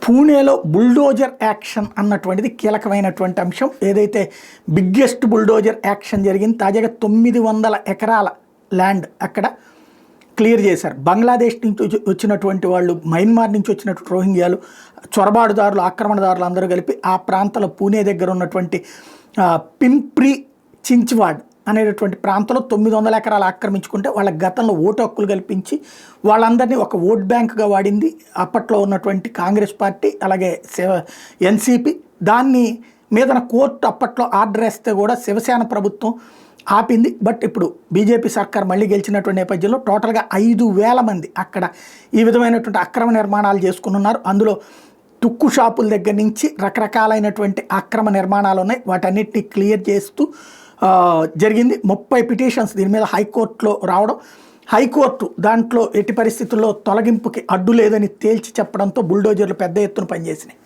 పూణేలో bulldozer action అన్నటువంటిది కీలకమైనటువంటి అంశం. ఏదైతే బిగ్గెస్ట్ బుల్డోజర్ యాక్షన్ జరిగింది, తాజాగా 900 ఎకరాల ల్యాండ్ అక్కడ క్లియర్ చేశారు. బంగ్లాదేశ్ నుంచి వచ్చినటువంటి వాళ్ళు, మయన్మార్ నుంచి వచ్చినటువంటి రోహింగ్యాలు, చొరబాటుదారులు, ఆక్రమణదారులు అందరూ కలిపి ఆ ప్రాంతంలో పూణే దగ్గర ఉన్నటువంటి పింప్రి చించ్వాడ్ అనేటటువంటి ప్రాంతంలో 900 ఎకరాలు ఆక్రమించుకుంటే వాళ్ళ గతంలో ఓటు హక్కులు కల్పించి వాళ్ళందరినీ ఒక ఓట్ బ్యాంక్గా వాడింది అప్పట్లో ఉన్నటువంటి కాంగ్రెస్ పార్టీ, అలాగే ఎన్సీపీ. దాన్ని మీదన కోర్టు అప్పట్లో ఆర్డర్ వేస్తే కూడా శివసేన ప్రభుత్వం ఆపింది. బట్ ఇప్పుడు బీజేపీ సర్కార్ మళ్ళీ గెలిచినటువంటి నేపథ్యంలో టోటల్గా 5,000 మంది అక్కడ ఈ విధమైనటువంటి అక్రమ నిర్మాణాలు చేసుకున్నారు. అందులో తుక్కు షాపుల దగ్గర నుంచి రకరకాలైనటువంటి అక్రమ నిర్మాణాలు ఉన్నాయి. వాటన్నిటిని క్లియర్ చేస్తూ జరిగింది. 30 పిటిషన్స్ దీని మీద హైకోర్టులో రావడం, హైకోర్టు దాంట్లో ఎట్టి పరిస్థితుల్లో తొలగింపుకి అడ్డు లేదని తేల్చి చెప్పడంతో బుల్డోజర్లు పెద్ద ఎత్తున పనిచేసినాయి.